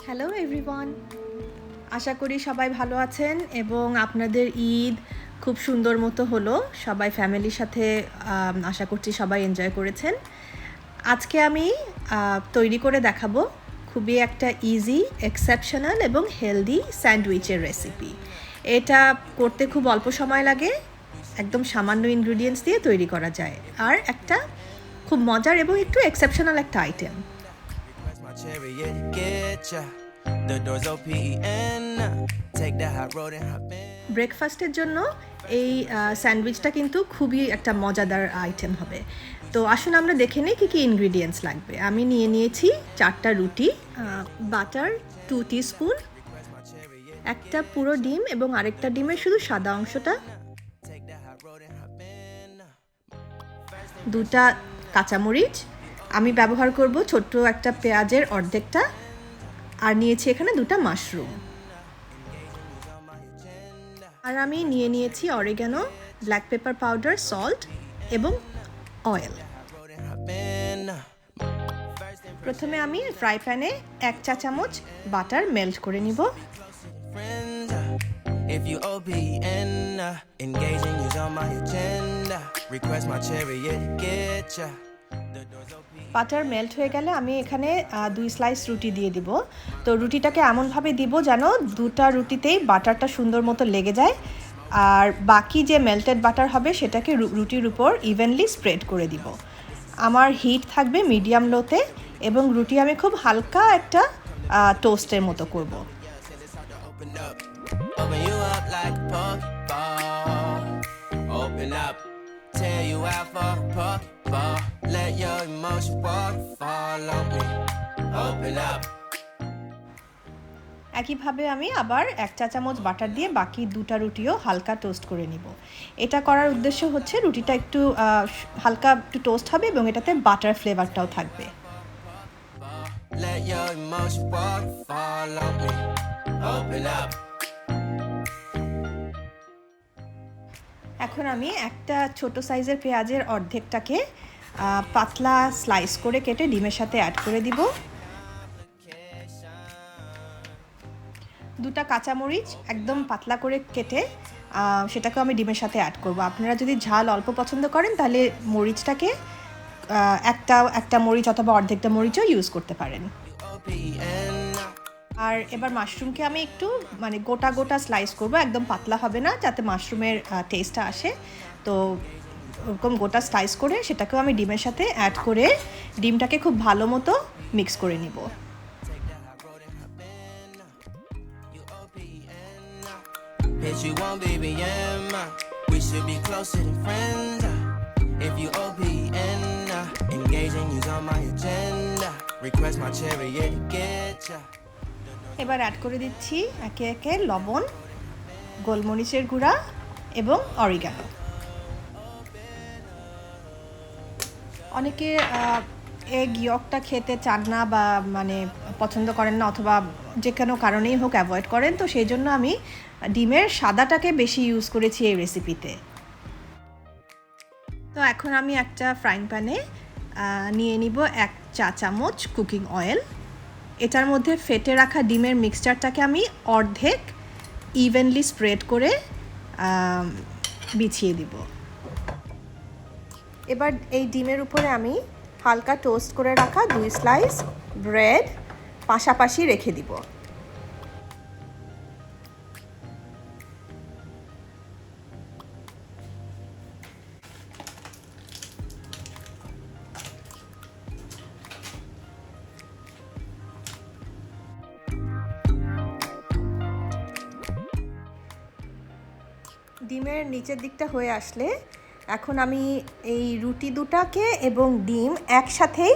Hello everyone, আশা করি সবাই ভালো আছেন এবং আপনাদের ঈদ খুব সুন্দর মতো হলো। সবাই ফ্যামিলির সাথে আশা করছি সবাই এনজয় করেছেন। আজকে আমি তৈরি করে দেখাবো খুবই একটা ইজি, এক্সেপশনাল এবং হেলদি স্যান্ডউইচের রেসিপি। এটা করতে খুব অল্প সময় লাগে, একদম সামান্য ইনগ্রিডিয়েন্টস দিয়ে তৈরি করা যায়, আর একটা খুব মজার এবং একটু এক্সেপশনাল একটা আইটেম। ব্রেকফাস্টের জন্য এই স্যান্ডউইচটা কিন্তু খুবই একটা মজাদার আইটেম হবে। তো আসুন আমরা দেখে নিই কী কী ইনগ্রিডিয়েন্টস লাগবে। আমি নিয়ে নিয়েছি 4টা রুটি, বাটার 2 টিস্পুন, একটা পুরো ডিম এবং আরেকটা ডিমের শুধু সাদা অংশটা, 2টা কাঁচামরিচ, আমি ব্যবহার করব ছোট্ট একটা পেঁয়াজের অর্ধেকটা, আর নিয়েছি এখানে 2টা মাশরুম, আর আমি নিয়ে নিয়েছি oregano, black pepper powder, salt এবং অয়েল। প্রথমে আমি ফ্রাই প্যানে 1 চা চামচ বাটার মেল্ট করে নিব। বাটার মেল্ট হয়ে গেলে আমি এখানে 2 স্লাইস রুটি দিয়ে দিব। তো রুটিটাকে এমনভাবে দিব যেন 2টা রুটিতেই বাটারটা সুন্দর মতো লেগে যায়, আর বাকি যে মেল্টেড বাটার হবে সেটাকে রুটির উপর ইভেনলি স্প্রেড করে দিব। আমার হিট থাকবে মিডিয়াম লোতে এবং রুটি আমি খুব হালকা একটা টোস্টের মতো করব। একইভাবে আমি আবার 1 চা চামচ বাটার দিয়ে বাকি 2টা রুটিও হালকা টোস্ট করে নিব। এটা করার উদ্দেশ্য হচ্ছে রুটিটা একটু হালকা একটু টোস্ট হবে এবং এটাতে বাটার ফ্লেভারটাও থাকবে। এখন আমি একটা ছোট সাইজের পেঁয়াজের অর্ধেকটাকে পাতলা স্লাইস করে কেটে ডিমের সাথে অ্যাড করে দিব। 2টা কাঁচামরিচ একদম পাতলা করে কেটে সেটাকে আমি ডিমের সাথে অ্যাড করব। আপনারা যদি ঝাল অল্প পছন্দ করেন তাহলে মরিচটাকে একটা মরিচ অথবা অর্ধেকটা মরিচও ইউজ করতে পারেন। আর এবার মাশরুমকে আমি একটু গোটা গোটা স্লাইস করব, একদম পাতলা হবে না, যাতে মাশরুমের টেস্টটা আসে। তো ওরকম গোটা স্লাইস করে সেটাকেও আমি ডিমের সাথে অ্যাড করে ডিমটাকে খুব ভালো মতো মিক্স করে নিব। You want baby Emma, we should be closer than friends. If you OPN, engaging you's on my agenda. Request my chariot to get ya. এবার অ্যাড করে দিচ্ছি একে একে লবণ, গোলমরিচের গুঁড়া এবং অরিগানো। অনেকে এগ ইয়কটা খেতে চান না বা পছন্দ করেন না, অথবা যে কোনো কারণেই হোক অ্যাভয়েড করেন, তো সেই জন্য আমি ডিমের সাদাটাকে বেশি ইউজ করেছি এই রেসিপিতে। তো এখন আমি একটা ফ্রাইং প্যানে নিয়ে নিব 1 চা চামচ কুকিং অয়েল। এটার মধ্যে ফেটে রাখা ডিমের মিক্সচারটাকে আমি অর্ধেক ইভেনলি স্প্রেড করে বিছিয়ে দিব। এবার এই ডিমের উপরে আমি হালকা টোস্ট করে রাখা 2 স্লাইস ব্রেড পাশাপাশি রেখে দিব। ডিমের নিচের দিকটা হয়ে আসলে এখন আমি এই রুটি দুটাকে এবং ডিম একসাথেই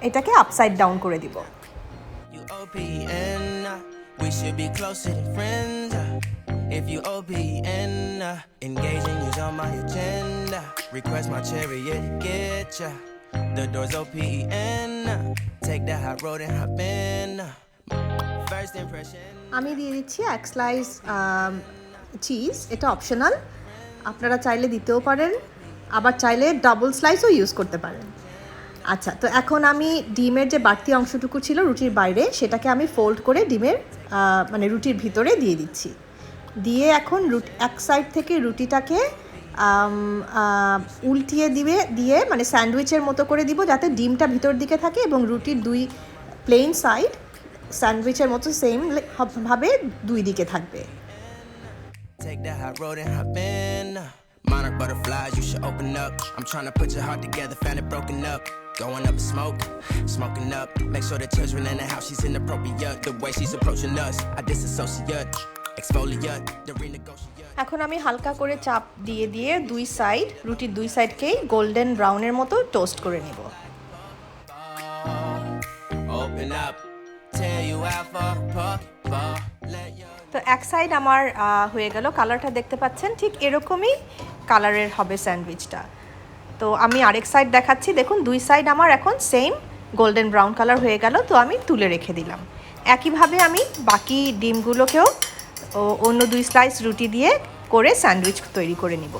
এটাকে আপসাইড ডাউন করে দিব। আমি দিয়ে দিচ্ছি 1 স্লাইস চিজ, এটা অপশনাল, আপনারা চাইলে দিতেও পারেন, আবার চাইলে ডাবল স্লাইসও ইউজ করতে পারেন। আচ্ছা, তো এখন আমি ডিমের যে বাড়তি অংশটুকু ছিল রুটির বাইরে সেটাকে আমি ফোল্ড করে ডিমের মানে রুটির ভিতরে দিয়ে দিচ্ছি। দিয়ে এখন এক সাইড থেকে রুটিটাকে উল্টিয়ে দিয়ে মানে স্যান্ডউইচের মতো করে দিব, যাতে ডিমটা ভিতর দিকে থাকে এবং রুটির দুই প্লেন সাইড স্যান্ডউইচের মতো সেম ভাবে দুই দিকে থাকবে। Monarch butterflies, you should open up. I'm trying to put your heart together, found it broken up. Going up in smoke, smoking up. Make sure the children in the house, she's inappropriate. The way she's approaching us, I disassociate, exfoliate, the renegotiate. এখন আমি হালকা করে চাপ দিয়ে দিয়ে দুই side রুটির দুই সাইডকেই গোল্ডেন ব্রাউনের মতো টোস্ট করে নেব। Open up, tell you out for তো এক সাইড আমার হয়ে গেল, কালারটা দেখতে পাচ্ছেন ঠিক এরকমই কালারের হবে স্যান্ডউইচটা। তো আমি আরেক সাইড দেখাচ্ছি, দেখুন দুই সাইড আমার এখন সেম গোল্ডেন ব্রাউন কালার হয়ে গেল। তো আমি তুলে রেখে দিলাম। একইভাবে আমি বাকি ডিমগুলোকেও অন্য দুই স্লাইস রুটি দিয়ে করে স্যান্ডউইচ তৈরি করে নিব।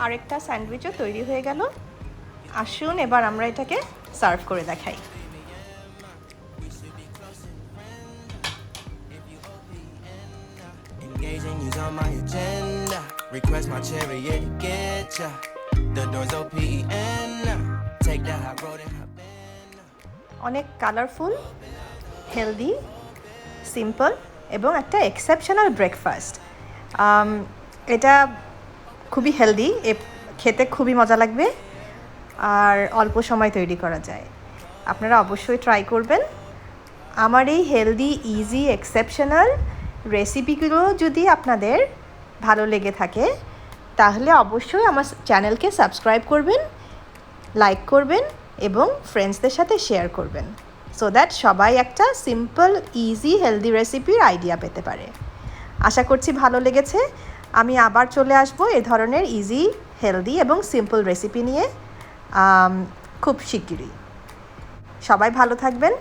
আরেকটা স্যান্ডউইচও তৈরি হয়ে গেল। আসুন এবার আমরা এটাকে সার্ভ করে দেখাই। অনেক কালারফুল, হেলদি, সিম্পল এবং একটা এক্সেপশনাল ব্রেকফাস্ট। এটা খুবই হেলদি, খেতে খুবই মজা লাগবে আর অল্প সময় তৈরি করা যায়। আপনারা অবশ্যই ট্রাই করবেন। আমার এই হেলদি, ইজি, এক্সেপশনাল রেসিপিগুলো যদি আপনাদের ভালো লেগে থাকে তাহলে অবশ্যই আমার চ্যানেলকে সাবস্ক্রাইব করবেন, লাইক করবেন এবং ফ্রেন্ডসদের সাথে শেয়ার করবেন, সো দ্যাট সবাই একটা সিম্পল, ইজি, হেলদি রেসিপির আইডিয়া পেতে পারে। আশা করছি ভালো লেগেছে। আমি আবার চলে আসবো এ ধরনের ইজি, হেলদি এবং সিম্পল রেসিপি নিয়ে খুব শিগগিরই। সবাই ভালো থাকবেন।